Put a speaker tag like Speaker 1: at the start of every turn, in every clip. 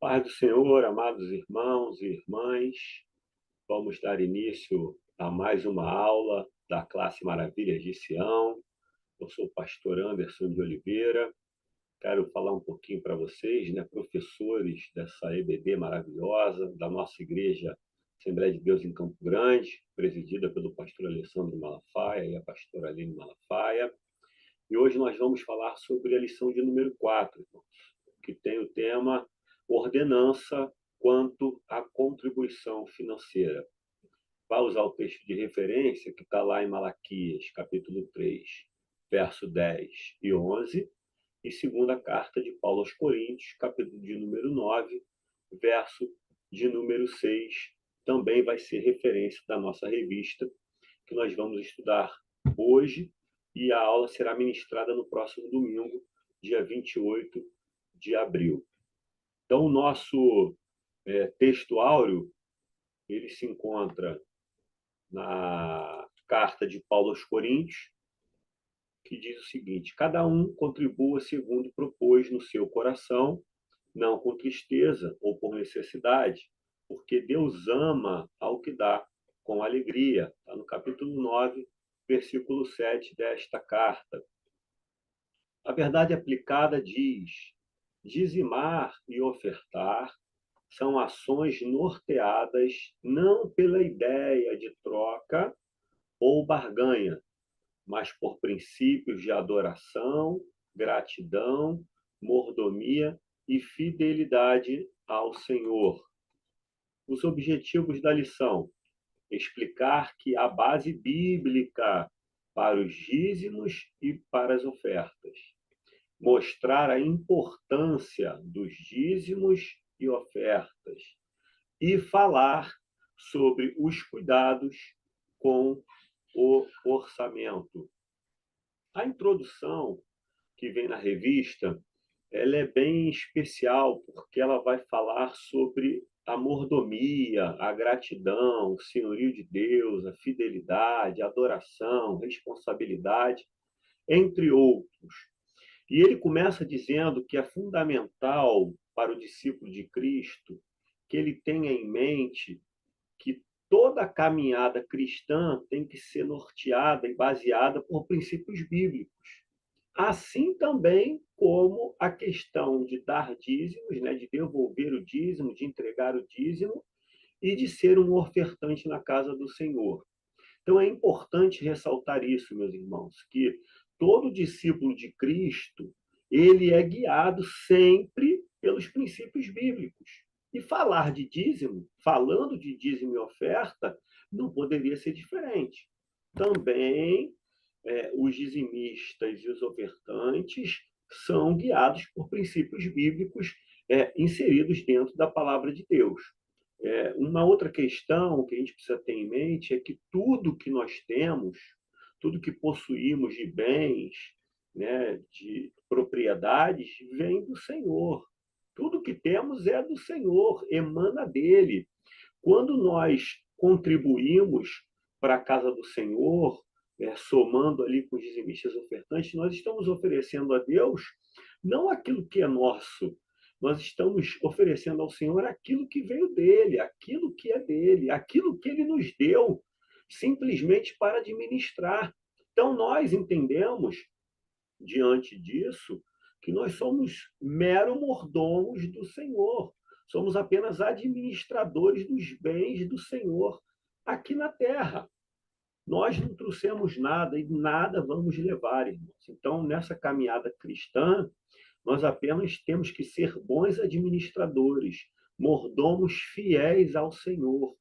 Speaker 1: Paz do Senhor, amados irmãos e irmãs, vamos dar início a mais uma aula da classe Maravilhas de Sião. Eu sou o pastor Anderson de Oliveira. Quero falar um pouquinho para vocês, professores dessa EBD maravilhosa, da nossa igreja Assembleia de Deus em Campo Grande, presidida pelo pastor Alessandro Malafaia e a pastora Aline Malafaia. E hoje nós vamos falar sobre a lição de número 4, que tem o tema ordenança quanto à contribuição financeira. Vai usar o texto de referência que está lá em Malaquias, capítulo 3, verso 10 e 11, e segunda carta de Paulo aos Coríntios, capítulo de número 9, verso de número 6, também vai ser referência da nossa revista, que nós vamos estudar hoje, e a aula será ministrada no próximo domingo, dia 28 de abril. Então, o nosso texto áureo, ele se encontra na carta de Paulo aos Coríntios, que diz o seguinte: cada um contribua segundo propôs no seu coração, não com tristeza ou por necessidade, porque Deus ama ao que dá com alegria. Está no capítulo 9, versículo 7 desta carta. A verdade aplicada diz: dizimar e ofertar são ações norteadas não pela ideia de troca ou barganha, mas por princípios de adoração, gratidão, mordomia e fidelidade ao Senhor. Os objetivos da lição: explicar que a base bíblica para os dízimos e para as ofertas, mostrar a importância dos dízimos e ofertas e falar sobre os cuidados com o orçamento. A introdução que vem na revista, ela é bem especial porque ela vai falar sobre a mordomia, a gratidão, o senhorio de Deus, a fidelidade, a adoração, responsabilidade, entre outros. E ele começa dizendo que é fundamental para o discípulo de Cristo que ele tenha em mente que toda a caminhada cristã tem que ser norteada e baseada por princípios bíblicos. Assim também como a questão de dar dízimos, de devolver o dízimo, de entregar o dízimo e de ser um ofertante na casa do Senhor. Então é importante ressaltar isso, meus irmãos, que todo discípulo de Cristo, ele é guiado sempre pelos princípios bíblicos. E falar de dízimo, falando de dízimo e oferta, não poderia ser diferente. Também os dizimistas e os ofertantes são guiados por princípios bíblicos inseridos dentro da palavra de Deus. Uma outra questão que a gente precisa ter em mente é que tudo que nós temos, tudo que possuímos de bens, de propriedades, vem do Senhor. Tudo que temos é do Senhor, emana dele. Quando nós contribuímos para a casa do Senhor, somando ali com os dizimistas ofertantes, nós estamos oferecendo a Deus não aquilo que é nosso, nós estamos oferecendo ao Senhor aquilo que veio dele, aquilo que é dele, aquilo que ele nos deu, simplesmente para administrar. Então, nós entendemos, diante disso, que nós somos mero mordomos do Senhor. Somos apenas administradores dos bens do Senhor aqui na terra. Nós não trouxemos nada e nada vamos levar, irmãos. Então, nessa caminhada cristã, nós apenas temos que ser bons administradores, mordomos fiéis ao Senhor.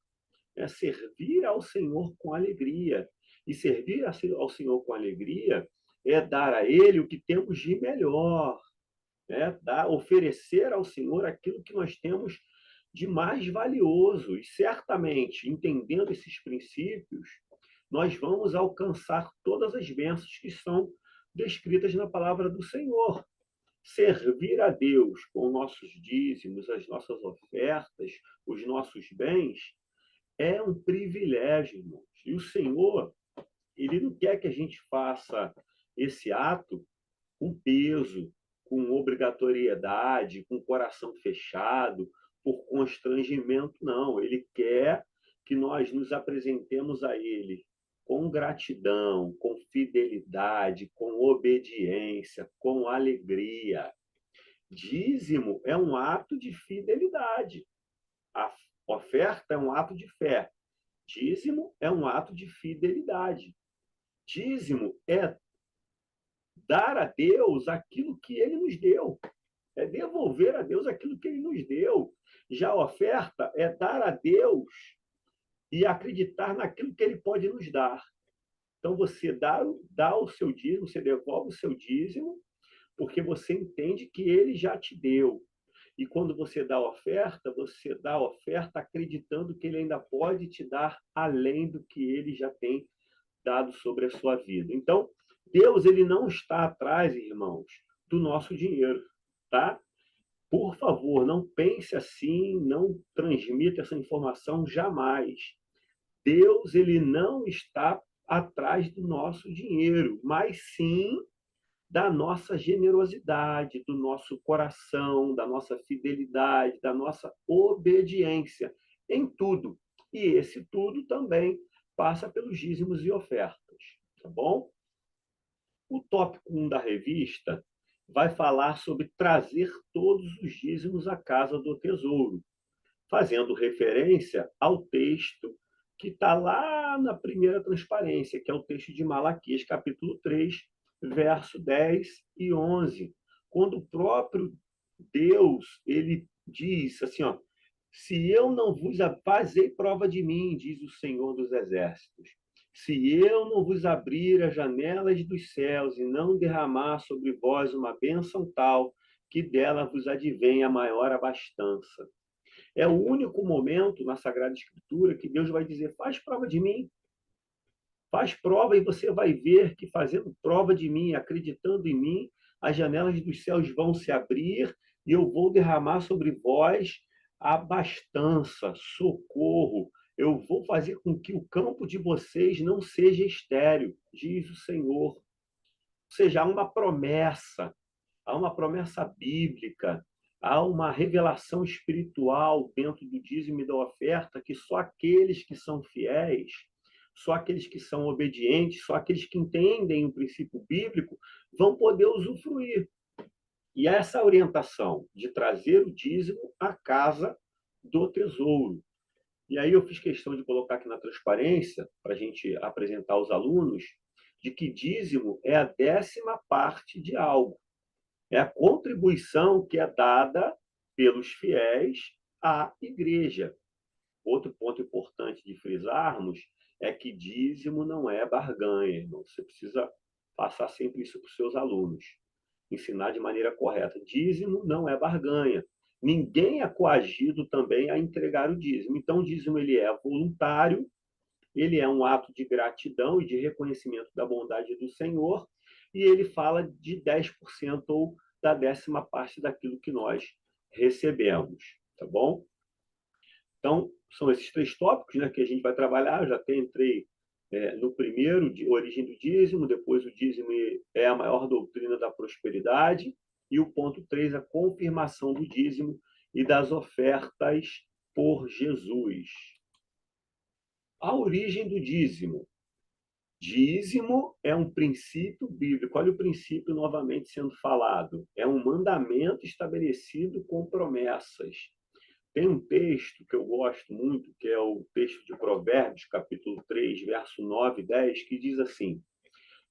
Speaker 1: Servir ao Senhor com alegria. E servir ao Senhor com alegria é dar a Ele o que temos de melhor. Oferecer ao Senhor aquilo que nós temos de mais valioso. E certamente, entendendo esses princípios, nós vamos alcançar todas as bênçãos que são descritas na palavra do Senhor. Servir a Deus com nossos dízimos, as nossas ofertas, os nossos bens, é um privilégio, irmãos. E o Senhor, ele não quer que a gente faça esse ato com peso, com obrigatoriedade, com o coração fechado, por constrangimento, não. Ele quer que nós nos apresentemos a Ele com gratidão, com fidelidade, com obediência, com alegria. Dízimo é um ato de fidelidade. A oferta é um ato de fé. Dízimo é um ato de fidelidade. Dízimo é dar a Deus aquilo que Ele nos deu. É devolver a Deus aquilo que Ele nos deu. Já a oferta é dar a Deus e acreditar naquilo que Ele pode nos dar. Então, você dá o seu dízimo, você devolve o seu dízimo, porque você entende que Ele já te deu. E quando você dá a oferta acreditando que Ele ainda pode te dar além do que Ele já tem dado sobre a sua vida. Então, Deus ele não está atrás, irmãos, do nosso dinheiro, tá? Por favor, não pense assim, não transmita essa informação jamais. Deus ele não está atrás do nosso dinheiro, mas sim da nossa generosidade, do nosso coração, da nossa fidelidade, da nossa obediência em tudo. E esse tudo também passa pelos dízimos e ofertas, tá bom? O tópico 1 da revista vai falar sobre trazer todos os dízimos à casa do tesouro, fazendo referência ao texto que está lá na primeira transparência, que é o texto de Malaquias, capítulo 3, verso 10 e 11, quando o próprio Deus ele diz assim, ó, se eu não vos fazei prova de mim, diz o Senhor dos Exércitos, se eu não vos abrir as janelas dos céus e não derramar sobre vós uma bênção tal, que dela vos advém a maior abastança. É o único momento na Sagrada Escritura que Deus vai dizer, faz prova de mim, faz prova e você vai ver que fazendo prova de mim, acreditando em mim, as janelas dos céus vão se abrir e eu vou derramar sobre vós abastança, socorro. Eu vou fazer com que o campo de vocês não seja estéril, diz o Senhor. Ou seja, há uma promessa bíblica, há uma revelação espiritual dentro do dízimo e da oferta que só aqueles que são fiéis, só aqueles que são obedientes, só aqueles que entendem o princípio bíblico vão poder usufruir. E essa orientação de trazer o dízimo à casa do tesouro. E aí eu fiz questão de colocar aqui na transparência, para a gente apresentar aos alunos, de que dízimo é a 10ª parte de algo. É a contribuição que é dada pelos fiéis à igreja. Outro ponto importante de frisarmos é que dízimo não é barganha, irmão. Você precisa passar sempre isso para os seus alunos. Ensinar de maneira correta. Dízimo não é barganha. Ninguém é coagido também a entregar o dízimo. Então, o dízimo ele é voluntário, ele é um ato de gratidão e de reconhecimento da bondade do Senhor, e ele fala de 10% ou da 10ª parte daquilo que nós recebemos, tá bom? Então, são esses 3 tópicos, né, que a gente vai trabalhar. Eu já até entrei no primeiro, de origem do dízimo, depois o dízimo é a maior doutrina da prosperidade, e o ponto 3, a confirmação do dízimo e das ofertas por Jesus. A origem do dízimo. Dízimo é um princípio bíblico. Olha o princípio novamente sendo falado. É um mandamento estabelecido com promessas. Tem um texto que eu gosto muito, que é o texto de Provérbios, capítulo 3, verso 9 e 10, que diz assim: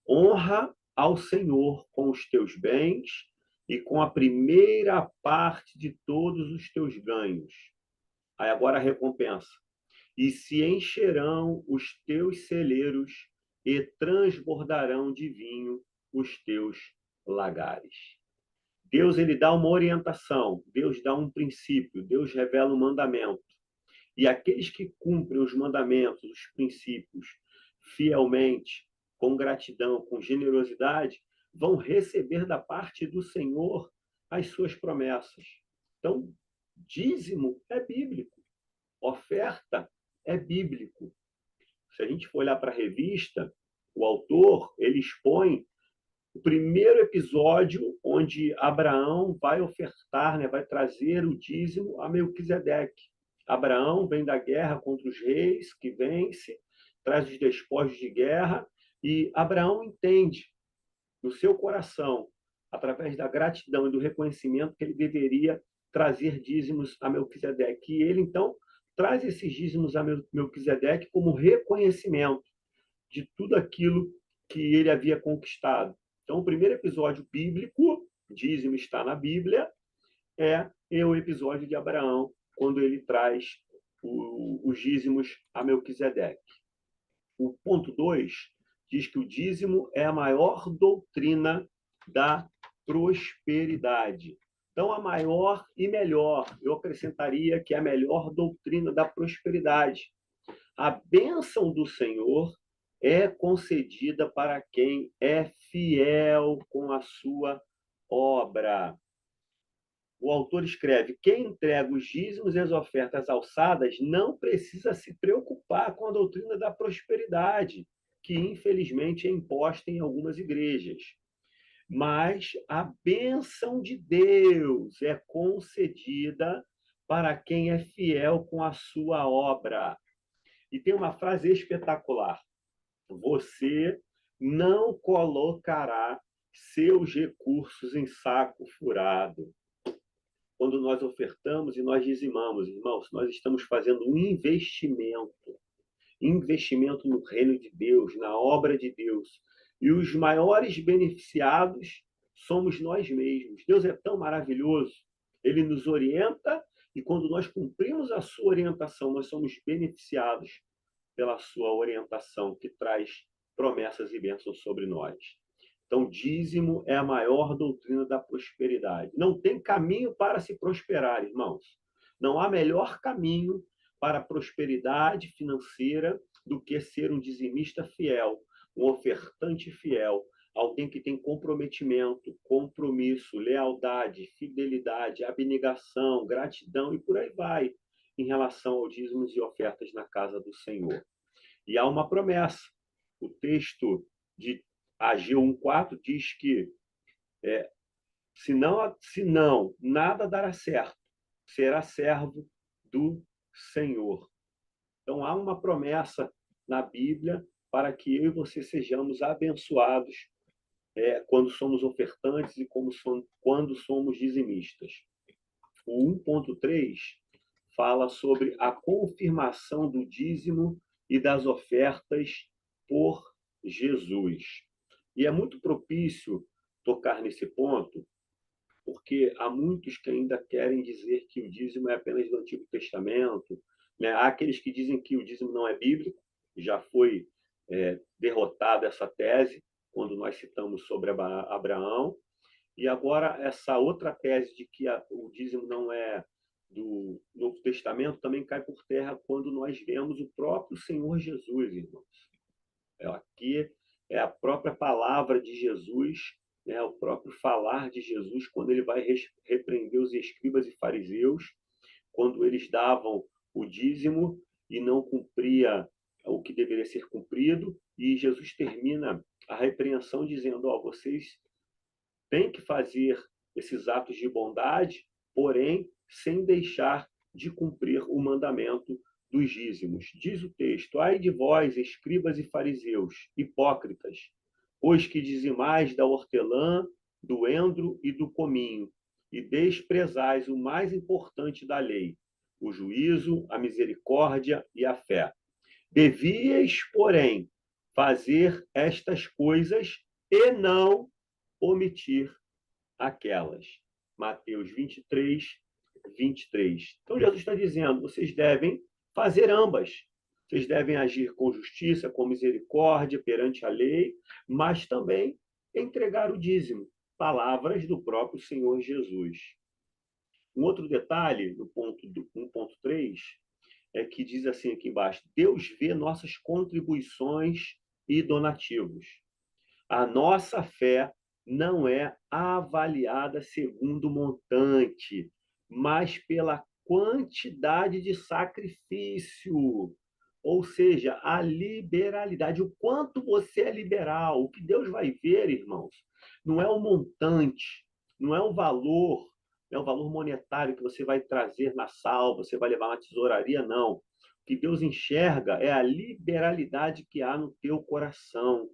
Speaker 1: honra ao Senhor com os teus bens e com a primeira parte de todos os teus ganhos. Aí agora a recompensa. E se encherão os teus celeiros e transbordarão de vinho os teus lagares. Deus ele dá uma orientação, Deus dá um princípio, Deus revela um mandamento. E aqueles que cumprem os mandamentos, os princípios, fielmente, com gratidão, com generosidade, vão receber da parte do Senhor as suas promessas. Então, dízimo é bíblico, oferta é bíblico. Se a gente for olhar para a revista, o autor ele expõe o primeiro episódio onde Abraão vai ofertar, né, vai trazer o dízimo a Melquisedeque. Abraão vem da guerra contra os reis, que vence, traz os despojos de guerra, e Abraão entende no seu coração, através da gratidão e do reconhecimento, que ele deveria trazer dízimos a Melquisedeque. E ele, então, traz esses dízimos a Melquisedeque como reconhecimento de tudo aquilo que ele havia conquistado. Então, o primeiro episódio bíblico, dízimo está na Bíblia, é o episódio de Abraão, quando ele traz os dízimos a Melquisedeque. O ponto 2 diz que o dízimo é a maior doutrina da prosperidade. Então, a maior e melhor, eu acrescentaria que é a melhor doutrina da prosperidade. A bênção do Senhor é concedida para quem é fiel com a sua obra. O autor escreve: quem entrega os dízimos e as ofertas alçadas não precisa se preocupar com a doutrina da prosperidade, que infelizmente é imposta em algumas igrejas. Mas a bênção de Deus é concedida para quem é fiel com a sua obra. E tem uma frase espetacular: você não colocará seus recursos em saco furado. Quando nós ofertamos e nós dizimamos, irmãos, nós estamos fazendo um investimento no reino de Deus, na obra de Deus. E os maiores beneficiados somos nós mesmos. Deus é tão maravilhoso, ele nos orienta, e quando nós cumprimos a sua orientação, nós somos beneficiados pela sua orientação, que traz promessas e bênçãos sobre nós. Então, dízimo é a maior doutrina da prosperidade. Não tem caminho para se prosperar, irmãos. Não há melhor caminho para a prosperidade financeira do que ser um dizimista fiel, um ofertante fiel, alguém que tem comprometimento, compromisso, lealdade, fidelidade, abnegação, gratidão e por aí vai, em relação aos dízimos e ofertas na casa do Senhor. E há uma promessa. O texto de Ageu 1,4 diz que se não, nada dará certo, será servo do Senhor. Então, há uma promessa na Bíblia para que eu e você sejamos abençoados quando somos ofertantes e quando somos dizimistas. O 1,3 fala sobre a confirmação do dízimo e das ofertas por Jesus. E é muito propício tocar nesse ponto, porque há muitos que ainda querem dizer que o dízimo é apenas do Antigo Testamento, né? Há aqueles que dizem que o dízimo não é bíblico, já foi derrotada essa tese quando nós citamos sobre Abraão, e agora essa outra tese de que o dízimo não é do Novo Testamento também cai por terra quando nós vemos o próprio Senhor Jesus, irmãos. Aqui é a própria palavra de Jesus, né, o próprio falar de Jesus, quando ele vai repreender os escribas e fariseus, quando eles davam o dízimo e não cumpria o que deveria ser cumprido, e Jesus termina a repreensão dizendo: vocês têm que fazer esses atos de bondade, porém, sem deixar de cumprir o mandamento dos dízimos. Diz o texto: ai de vós, escribas e fariseus, hipócritas, pois que dizimais da hortelã, do endro e do cominho, e desprezais o mais importante da lei, o juízo, a misericórdia e a fé. Devíeis, porém, fazer estas coisas e não omitir aquelas. Mateus 23, 23. Então, Jesus está dizendo: vocês devem fazer ambas. Vocês devem agir com justiça, com misericórdia perante a lei, mas também entregar o dízimo. Palavras do próprio Senhor Jesus. Um outro detalhe, no ponto 1.3, é que diz assim aqui embaixo: Deus vê nossas contribuições e donativos. A nossa fé não é avaliada segundo o montante, mas pela quantidade de sacrifício. Ou seja, a liberalidade, o quanto você é liberal. O que Deus vai ver, irmãos, não é o montante, não é o valor, não é o valor monetário que você vai trazer na salva, você vai levar na tesouraria, não. O que Deus enxerga é a liberalidade que há no teu coração.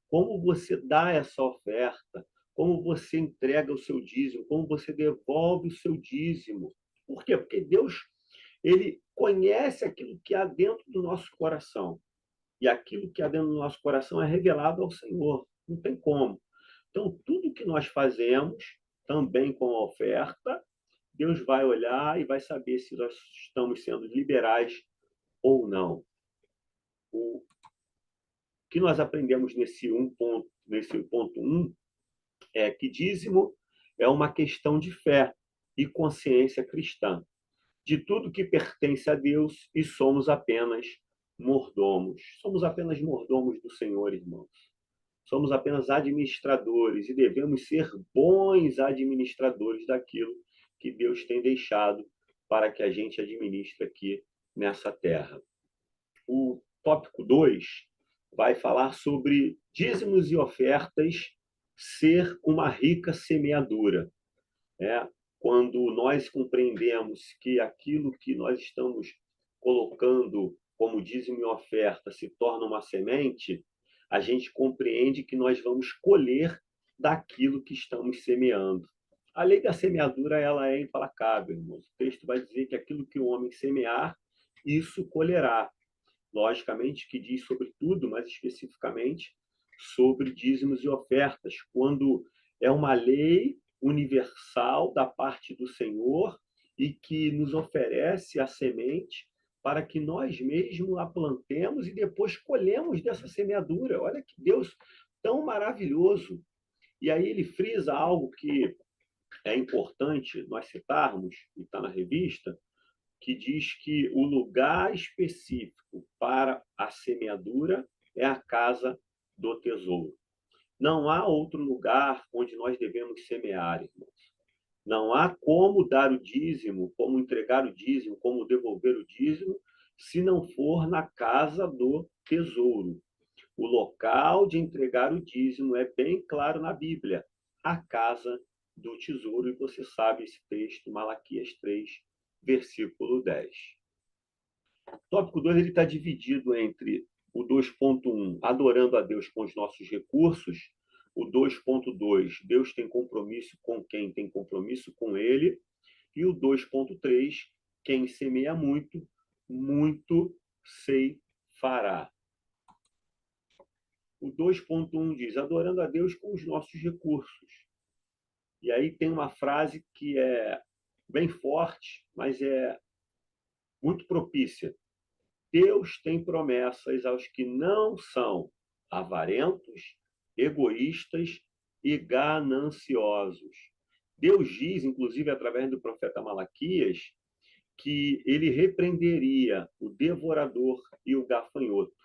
Speaker 1: Como você dá essa oferta, como você entrega o seu dízimo, como você devolve o seu dízimo. Por quê? Porque Deus, ele conhece aquilo que há dentro do nosso coração. E aquilo que há dentro do nosso coração é revelado ao Senhor. Não tem como. Então, tudo que nós fazemos, também com a oferta, Deus vai olhar e vai saber se nós estamos sendo liberais ou não. O que nós aprendemos nesse ponto 1 é que dízimo é uma questão de fé e consciência cristã, de tudo que pertence a Deus, e somos apenas mordomos. Somos apenas mordomos do Senhor, irmãos. Somos apenas administradores e devemos ser bons administradores daquilo que Deus tem deixado para que a gente administre aqui nessa terra. O tópico 2 vai falar sobre dízimos e ofertas ser uma rica semeadura. Quando nós compreendemos que aquilo que nós estamos colocando como dízimo e oferta se torna uma semente, a gente compreende que nós vamos colher daquilo que estamos semeando. A lei da semeadura, ela é implacável, irmãos. O texto vai dizer que aquilo que o homem semear, isso colherá. Logicamente que diz sobre tudo, mas especificamente sobre dízimos e ofertas, quando é uma lei universal da parte do Senhor e que nos oferece a semente para que nós mesmos a plantemos e depois colhemos dessa semeadura. Olha que Deus tão maravilhoso. E aí ele frisa algo que é importante nós citarmos, e está na revista, que diz que o lugar específico para a semeadura é a casa do tesouro. Não há outro lugar onde nós devemos semear, irmãos. Não há como dar o dízimo, como entregar o dízimo, como devolver o dízimo, se não for na casa do tesouro. O local de entregar o dízimo é bem claro na Bíblia, a casa do tesouro, e você sabe esse texto, Malaquias 3, versículo 10. O tópico 2 ele está dividido entre o 2.1, adorando a Deus com os nossos recursos, o 2.2, Deus tem compromisso com quem tem compromisso com ele, e o 2.3, quem semeia muito, muito ceifará. O 2.1 diz, adorando a Deus com os nossos recursos. E aí tem uma frase que é bem forte, mas é muito propícia. Deus tem promessas aos que não são avarentos, egoístas e gananciosos. Deus diz, inclusive através do profeta Malaquias, que ele repreenderia o devorador e o gafanhoto.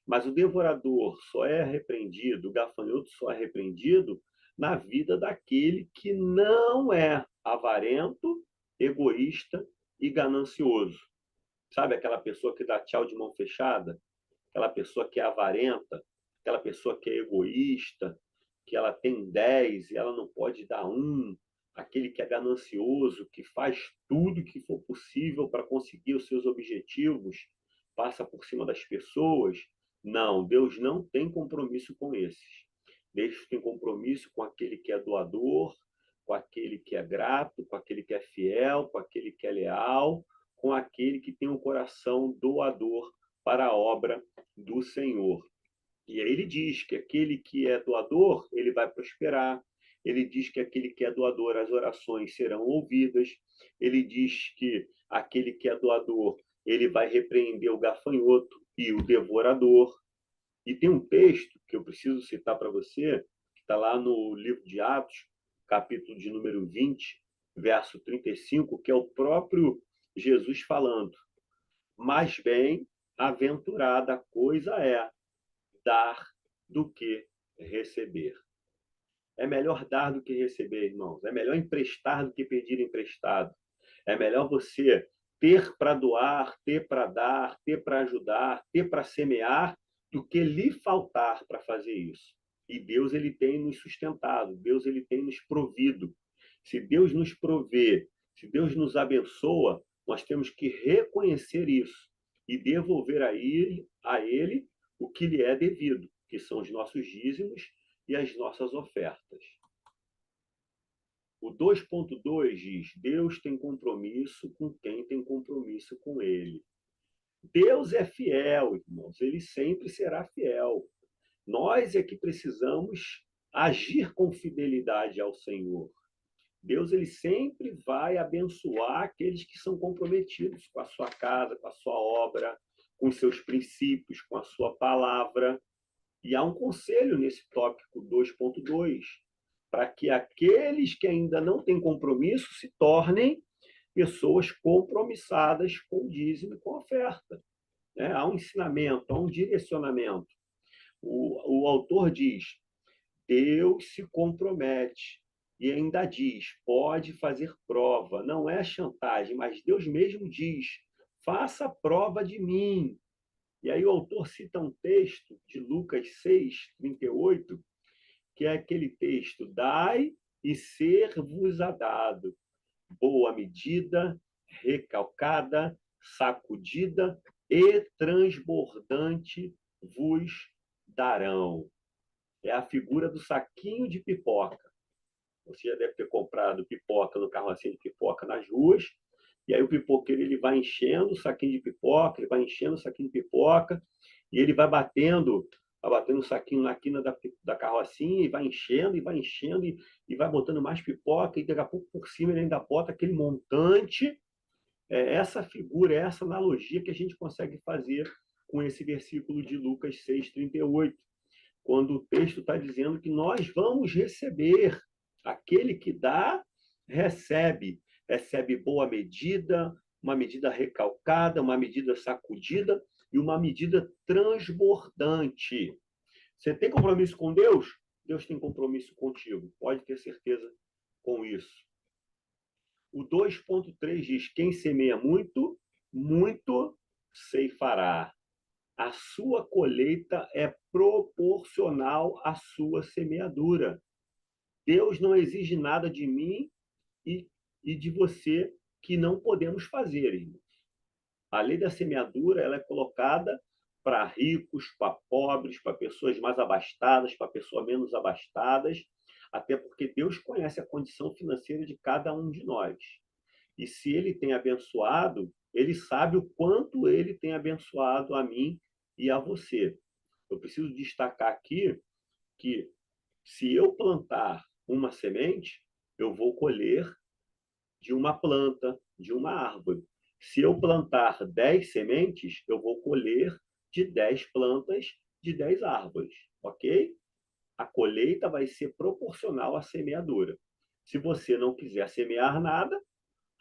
Speaker 1: Mas o devorador só é repreendido, o gafanhoto só é repreendido na vida daquele que não é avarento, egoísta e ganancioso. Sabe aquela pessoa que dá tchau de mão fechada? Aquela pessoa que é avarenta? Aquela pessoa que é egoísta? Que ela tem 10 e ela não pode dar um? Aquele que é ganancioso, que faz tudo que for possível para conseguir os seus objetivos, passa por cima das pessoas? Não, Deus não tem compromisso com esses. Deus tem compromisso com aquele que é doador, com aquele que é grato, com aquele que é fiel, com aquele que é leal, com aquele que tem um coração doador para a obra do Senhor. E aí ele diz que aquele que é doador, ele vai prosperar. Ele diz que aquele que é doador, as orações serão ouvidas. Ele diz que aquele que é doador, ele vai repreender o gafanhoto e o devorador. E tem um texto que eu preciso citar para você, que está lá no livro de Atos, capítulo de número 20, verso 35, que é o próprio Jesus falando. Mais bem-aventurada coisa é dar do que receber. É melhor dar do que receber, irmãos. É melhor emprestar do que pedir emprestado. É melhor você ter para doar, ter para dar, ter para ajudar, ter para semear, do que lhe faltar para fazer isso. E Deus ele tem nos sustentado, Deus ele tem nos provido. Se Deus nos provê, se Deus nos abençoa, nós temos que reconhecer isso e devolver a ele o que lhe é devido, que são os nossos dízimos e as nossas ofertas. O 2.2 diz: Deus tem compromisso com quem tem compromisso com ele. Deus é fiel, irmãos, ele sempre será fiel. Nós é que precisamos agir com fidelidade ao Senhor. Deus ele sempre vai abençoar aqueles que são comprometidos com a sua casa, com a sua obra, com os seus princípios, com a sua palavra. E há um conselho nesse tópico 2.2, para que aqueles que ainda não têm compromisso se tornem pessoas compromissadas com o dízimo e com a oferta. Há um ensinamento, há um direcionamento. O autor diz: Deus se compromete e ainda diz: pode fazer prova. Não é chantagem, mas Deus mesmo diz: faça prova de mim. E aí o autor cita um texto de Lucas 6:38, que é aquele texto: dai e ser-vos-á dado. Boa medida, recalcada, sacudida e transbordante vos darão. É a figura do saquinho de pipoca. Você já deve ter comprado pipoca no carrocinho de pipoca nas ruas, e aí o pipoqueiro ele vai enchendo o saquinho de pipoca, ele vai enchendo o saquinho de pipoca, e ele vai batendo o saquinho na quina da carrocinha, e vai enchendo, e vai botando mais pipoca, e daqui a pouco por cima ele ainda bota aquele montante. É essa figura, é essa analogia que a gente consegue fazer com esse versículo de Lucas 6:38, quando o texto está dizendo que nós vamos receber. Aquele que dá, recebe. Recebe boa medida, uma medida recalcada, uma medida sacudida e uma medida transbordante. Você tem compromisso com Deus? Deus tem compromisso contigo. Pode ter certeza com isso. O 2.3 diz: quem semeia muito, muito ceifará. A sua colheita é proporcional à sua semeadura. Deus não exige nada de mim e de você que não podemos fazer, irmãos. A lei da semeadura ela é colocada para ricos, para pobres, para pessoas mais abastadas, para pessoas menos abastadas, até porque Deus conhece a condição financeira de cada um de nós. E se ele tem abençoado, ele sabe o quanto ele tem abençoado a mim e a você. Eu preciso destacar aqui que se eu plantar uma semente, eu vou colher de uma planta, de uma árvore. Se eu plantar 10 sementes, eu vou colher de 10 plantas, de 10 árvores, ok? A colheita vai ser proporcional à semeadura. Se você não quiser semear nada,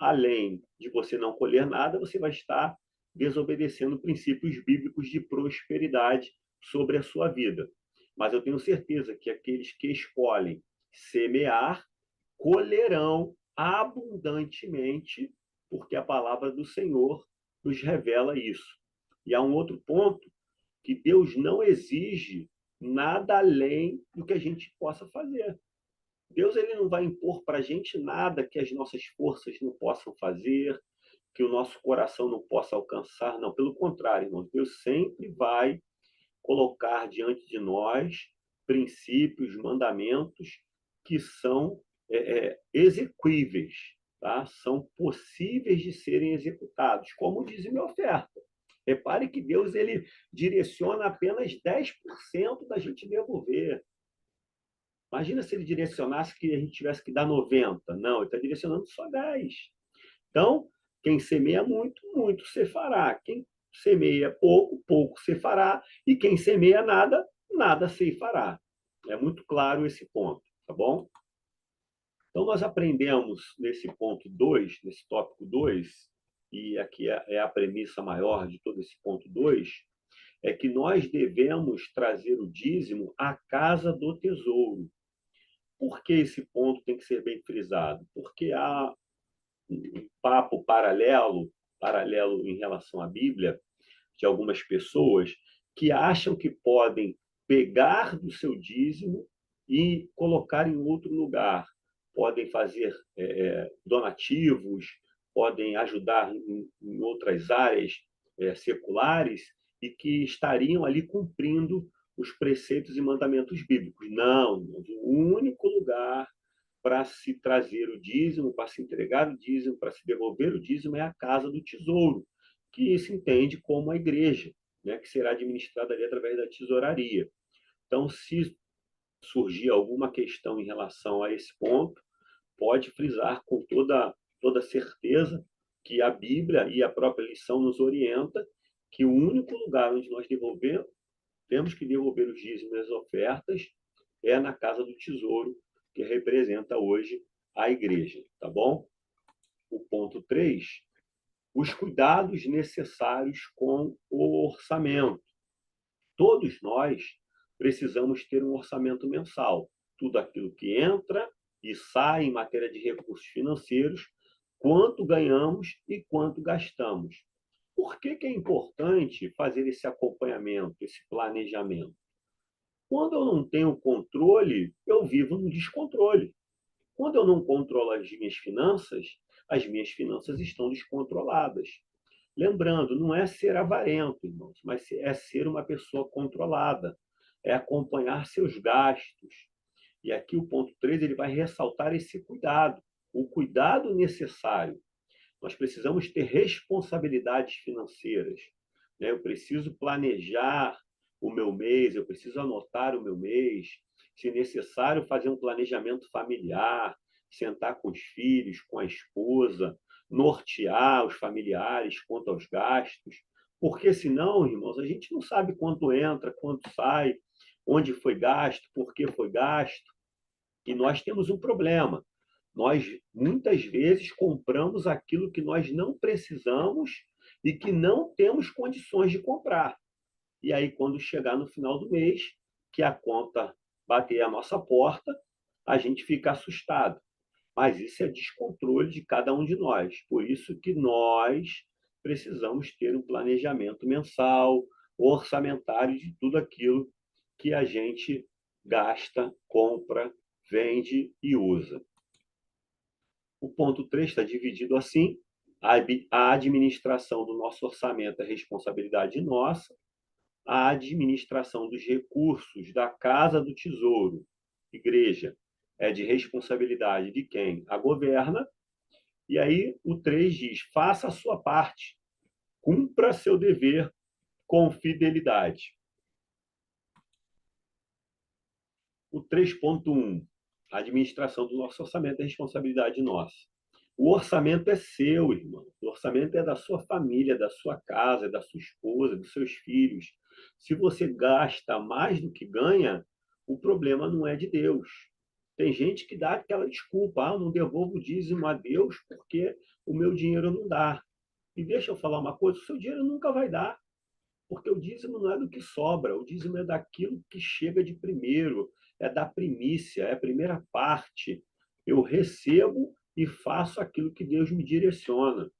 Speaker 1: além de você não colher nada, você vai estar desobedecendo princípios bíblicos de prosperidade sobre a sua vida. Mas eu tenho certeza que aqueles que escolhem semear colherão abundantemente, porque a palavra do Senhor nos revela isso. E há um outro ponto, que Deus não exige nada além do que a gente possa fazer. Deus ele não vai impor para a gente nada que as nossas forças não possam fazer, que o nosso coração não possa alcançar. Não, pelo contrário, irmão, Deus sempre vai colocar diante de nós princípios, mandamentos que são exequíveis, tá? São possíveis de serem executados, como diz minha oferta. Repare que Deus ele direciona apenas 10% da gente devolver. Imagina se ele direcionasse que a gente tivesse que dar 90. Não, ele está direcionando só 10. Então, quem semeia muito, muito se fará. Quem semeia pouco, pouco se fará. E quem semeia nada, nada se fará. É muito claro esse ponto, tá bom? Então, nós aprendemos nesse ponto 2, nesse tópico 2, e aqui é a premissa maior de todo esse ponto 2, é que nós devemos trazer o dízimo à casa do tesouro. Por que esse ponto tem que ser bem frisado? Porque há um papo paralelo em relação à Bíblia, de algumas pessoas que acham que podem pegar do seu dízimo e colocar em outro lugar. Podem fazer donativos, podem ajudar em outras áreas seculares e que estariam ali cumprindo os preceitos e mandamentos bíblicos. Não, o único lugar para se trazer o dízimo, para se entregar o dízimo, para se devolver o dízimo é a casa do tesouro, que se entende como a igreja, né, que será administrada ali através da tesouraria. Então, se surgir alguma questão em relação a esse ponto, pode frisar com toda certeza que a Bíblia e a própria lição nos orienta que o único lugar onde nós temos que devolver os dízimos e as ofertas é na casa do tesouro, que representa hoje a igreja, tá bom? O ponto 3, os cuidados necessários com o orçamento. Todos nós precisamos ter um orçamento mensal. Tudo aquilo que entra e sai em matéria de recursos financeiros, quanto ganhamos e quanto gastamos. Por que é importante fazer esse acompanhamento, esse planejamento? Quando eu não tenho controle, eu vivo no descontrole. Quando eu não controlo as minhas finanças estão descontroladas. Lembrando, não é ser avarento, irmãos, mas é ser uma pessoa controlada, é acompanhar seus gastos. E aqui o ponto 3 ele vai ressaltar esse cuidado, o cuidado necessário. Nós precisamos ter responsabilidades financeiras, né? Eu preciso planejar o meu mês, eu preciso anotar o meu mês, se necessário, fazer um planejamento familiar, sentar com os filhos, com a esposa, nortear os familiares quanto aos gastos, porque senão, irmãos, a gente não sabe quanto entra, quanto sai, onde foi gasto, por que foi gasto, e nós temos um problema. Nós, muitas vezes, compramos aquilo que nós não precisamos e que não temos condições de comprar. E aí, quando chegar no final do mês, que a conta bater a nossa porta, a gente fica assustado. Mas isso é descontrole de cada um de nós. Por isso que nós precisamos ter um planejamento mensal, orçamentário de tudo aquilo que a gente gasta, compra, vende e usa. O ponto 3 está dividido assim: a administração do nosso orçamento é responsabilidade nossa, a administração dos recursos da Casa do Tesouro, igreja, é de responsabilidade de quem a governa. E aí o 3 diz: faça a sua parte, cumpra seu dever com fidelidade. O 3.1, a administração do nosso orçamento é responsabilidade nossa. O orçamento é seu, irmão. O orçamento é da sua família, da sua casa, da sua esposa, dos seus filhos. Se você gasta mais do que ganha, o problema não é de Deus. Tem gente que dá aquela desculpa: eu não devolvo o dízimo a Deus porque o meu dinheiro não dá. E deixa eu falar uma coisa: o seu dinheiro nunca vai dar, porque o dízimo não é do que sobra, o dízimo é daquilo que chega de primeiro, é da primícia, é a primeira parte. Eu recebo e faço aquilo que Deus me direciona.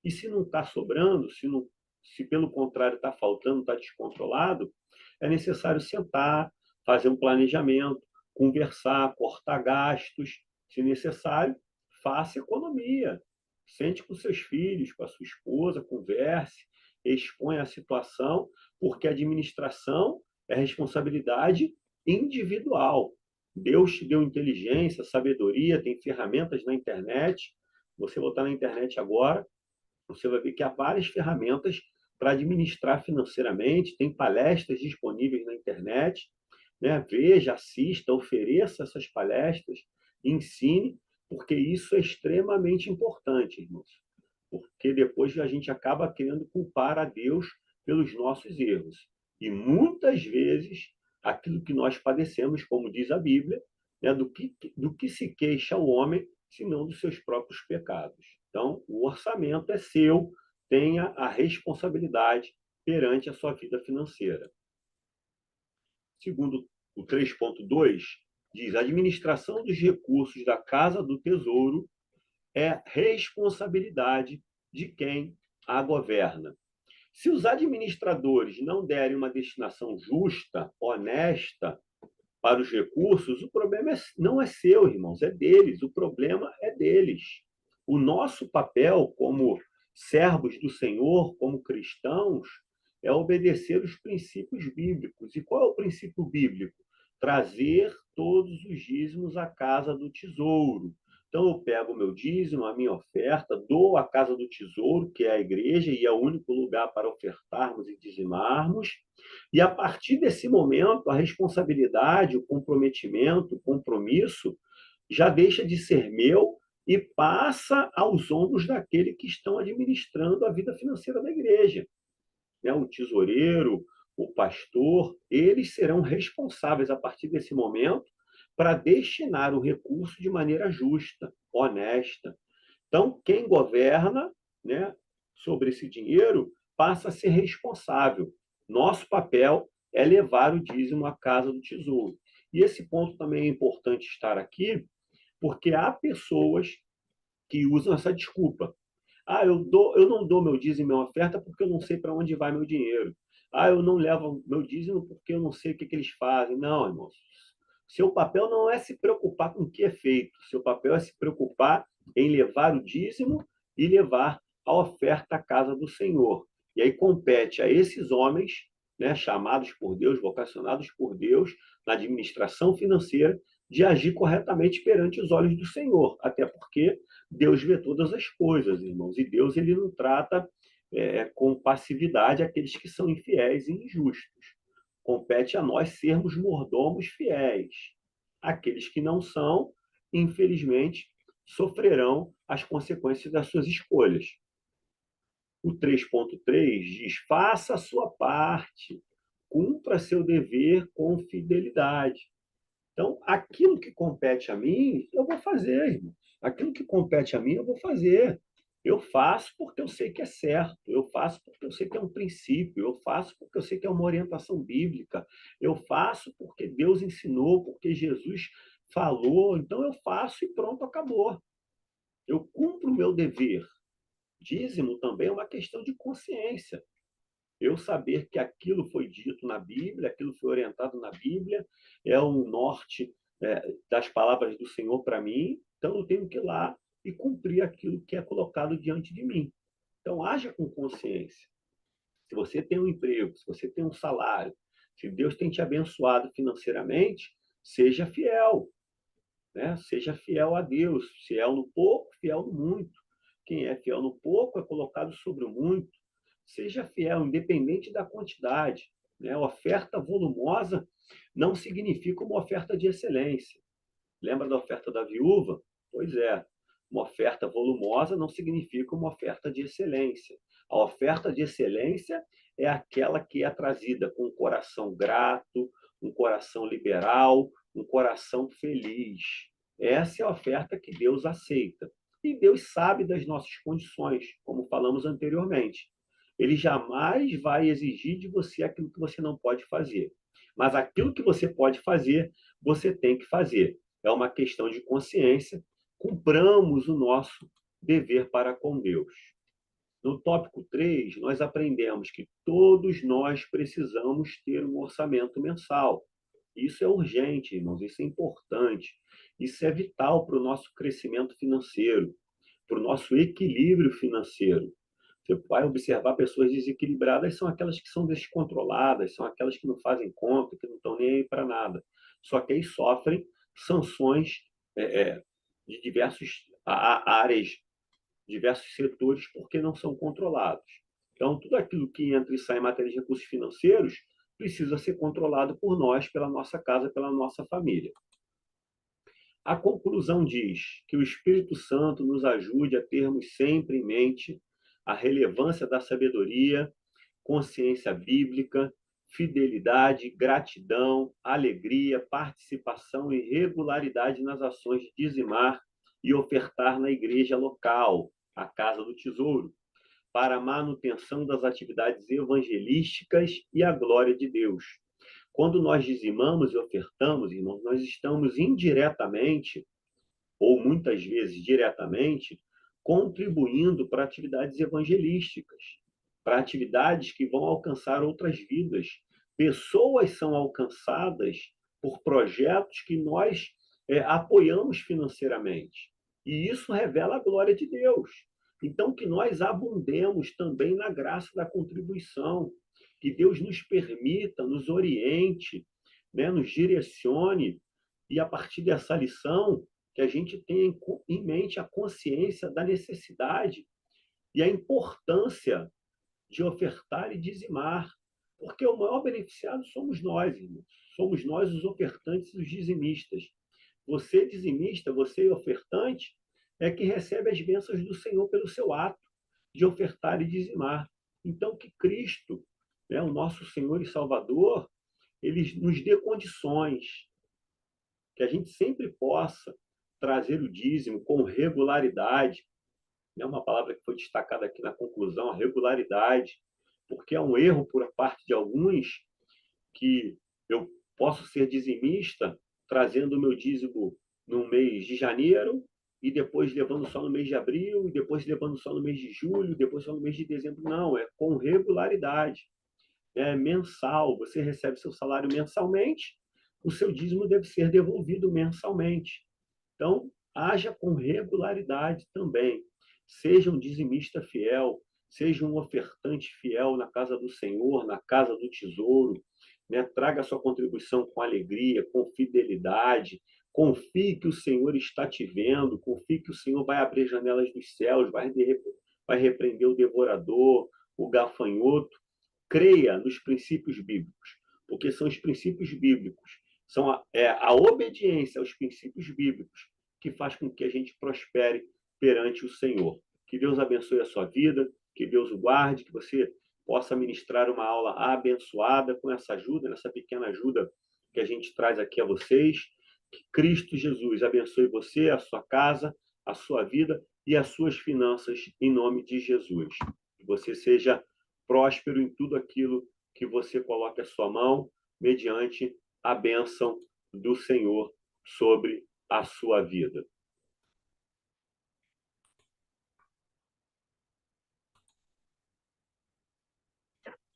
Speaker 1: E se não está sobrando, se pelo contrário está faltando, está descontrolado, é necessário sentar, fazer um planejamento, conversar, cortar gastos. Se necessário, faça economia. Sente com seus filhos, com a sua esposa, converse, exponha a situação, porque a administração é responsabilidade individual. Deus te deu inteligência, sabedoria, tem ferramentas na internet. Você botar na internet agora, você vai ver que há várias ferramentas para administrar financeiramente, tem palestras disponíveis na internet, né? Veja, assista, ofereça essas palestras, ensine, porque isso é extremamente importante, irmãos. Porque depois a gente acaba querendo culpar a Deus pelos nossos erros. E muitas vezes aquilo que nós padecemos, como diz a Bíblia, né, do que se queixa o homem, senão dos seus próprios pecados. Então, o orçamento é seu, tenha a responsabilidade perante a sua vida financeira. Segundo o 3.2, diz: a administração dos recursos da Casa do Tesouro é responsabilidade de quem a governa. Se os administradores não derem uma destinação justa, honesta para os recursos, o problema não é seu, irmãos, é deles. O problema é deles. O nosso papel como servos do Senhor, como cristãos, é obedecer os princípios bíblicos. E qual é o princípio bíblico? Trazer todos os dízimos à casa do tesouro. Então, eu pego o meu dízimo, a minha oferta, dou à casa do tesouro, que é a igreja, e é o único lugar para ofertarmos e dizimarmos. E a partir desse momento, a responsabilidade, o comprometimento, o compromisso já deixa de ser meu e passa aos ombros daquele que estão administrando a vida financeira da igreja, né? O tesoureiro, o pastor, eles serão responsáveis a partir desse momento para destinar o recurso de maneira justa, honesta. Então, quem governa, né, sobre esse dinheiro passa a ser responsável. Nosso papel é levar o dízimo à casa do tesouro. E esse ponto também é importante estar aqui, porque há pessoas que usam essa desculpa. Eu não dou meu dízimo e minha oferta porque eu não sei para onde vai meu dinheiro. Eu não levo meu dízimo porque eu não sei o que eles fazem. Não, irmãos. Seu papel não é se preocupar com o que é feito. Seu papel é se preocupar em levar o dízimo e levar a oferta à casa do Senhor. E aí compete a esses homens, né, chamados por Deus, vocacionados por Deus, na administração financeira, de agir corretamente perante os olhos do Senhor. Até porque Deus vê todas as coisas, irmãos, e Deus ele não trata com passividade aqueles que são infiéis e injustos. Compete a nós sermos mordomos fiéis. Aqueles que não são, infelizmente, sofrerão as consequências das suas escolhas. O 3.3 diz: faça a sua parte, cumpra seu dever com fidelidade. Então, aquilo que compete a mim, eu vou fazer, irmão. Aquilo que compete a mim, eu vou fazer. Eu faço porque eu sei que é certo, eu faço porque eu sei que é um princípio, eu faço porque eu sei que é uma orientação bíblica, eu faço porque Deus ensinou, porque Jesus falou, então eu faço e pronto, acabou. Eu cumpro o meu dever. Dízimo também é uma questão de consciência. Eu saber que aquilo foi dito na Bíblia, aquilo foi orientado na Bíblia, é um norte das palavras do Senhor para mim, então eu tenho que ir lá e cumprir aquilo que é colocado diante de mim. Então, haja com consciência. Se você tem um emprego, se você tem um salário, se Deus tem te abençoado financeiramente, seja fiel, né? Seja fiel a Deus, fiel no pouco, fiel no muito. Quem é fiel no pouco é colocado sobre o muito. Seja fiel, independente da quantidade, né? Oferta volumosa não significa uma oferta de excelência. Lembra da oferta da viúva? Pois é, uma oferta volumosa não significa uma oferta de excelência. A oferta de excelência é aquela que é trazida com um coração grato, um coração liberal, um coração feliz. Essa é a oferta que Deus aceita. E Deus sabe das nossas condições, como falamos anteriormente. Ele jamais vai exigir de você aquilo que você não pode fazer. Mas aquilo que você pode fazer, você tem que fazer. É uma questão de consciência. Cumpramos o nosso dever para com Deus. No tópico 3, nós aprendemos que todos nós precisamos ter um orçamento mensal. Isso é urgente, irmãos, isso é importante. Isso é vital para o nosso crescimento financeiro, para o nosso equilíbrio financeiro. Você vai observar pessoas desequilibradas, são aquelas que são descontroladas, são aquelas que não fazem conta, que não estão nem aí para nada. Só que aí sofrem sanções de diversas áreas, diversos setores, porque não são controlados. Então, tudo aquilo que entra e sai em matéria de recursos financeiros precisa ser controlado por nós, pela nossa casa, pela nossa família. A conclusão diz que o Espírito Santo nos ajude a termos sempre em mente a relevância da sabedoria, consciência bíblica, fidelidade, gratidão, alegria, participação e regularidade nas ações de dizimar e ofertar na igreja local, a Casa do Tesouro, para a manutenção das atividades evangelísticas e a glória de Deus. Quando nós dizimamos e ofertamos, irmãos, nós estamos indiretamente, ou muitas vezes diretamente, contribuindo para atividades evangelísticas, para atividades que vão alcançar outras vidas. Pessoas são alcançadas por projetos que nós apoiamos financeiramente. E isso revela a glória de Deus. Então, que nós abundemos também na graça da contribuição, que Deus nos permita, nos oriente, né, nos direcione, e a partir dessa lição, que a gente tenha em mente a consciência da necessidade e a importância de ofertar e dizimar, porque o maior beneficiado somos nós, irmãos. Somos nós os ofertantes e os dizimistas. Você, dizimista, você, ofertante, é que recebe as bênçãos do Senhor pelo seu ato de ofertar e dizimar. Então, que Cristo, né, o nosso Senhor e Salvador, ele nos dê condições, que a gente sempre possa trazer o dízimo com regularidade. É uma palavra que foi destacada aqui na conclusão, a regularidade, porque é um erro por parte de alguns que eu posso ser dizimista trazendo o meu dízimo no mês de janeiro e depois levando só no mês de abril, e depois levando só no mês de julho, depois só no mês de dezembro. Não, é com regularidade. É mensal. Você recebe seu salário mensalmente, o seu dízimo deve ser devolvido mensalmente. Então, haja com regularidade também. Seja um dizimista fiel, seja um ofertante fiel na casa do Senhor, na casa do tesouro, né? Traga sua contribuição com alegria, com fidelidade. Confie que o Senhor está te vendo, confie que o Senhor vai abrir janelas dos céus, vai repreender o devorador, o gafanhoto. Creia nos princípios bíblicos, porque são os princípios bíblicos, são a obediência aos princípios bíblicos que faz com que a gente prospere perante o Senhor. Que Deus abençoe a sua vida, que Deus o guarde, que você possa ministrar uma aula abençoada com essa ajuda, nessa pequena ajuda que a gente traz aqui a vocês. Que Cristo Jesus abençoe você, a sua casa, a sua vida e as suas finanças, em nome de Jesus. Que você seja próspero em tudo aquilo que você coloque a sua mão, mediante a bênção do Senhor sobre a sua vida.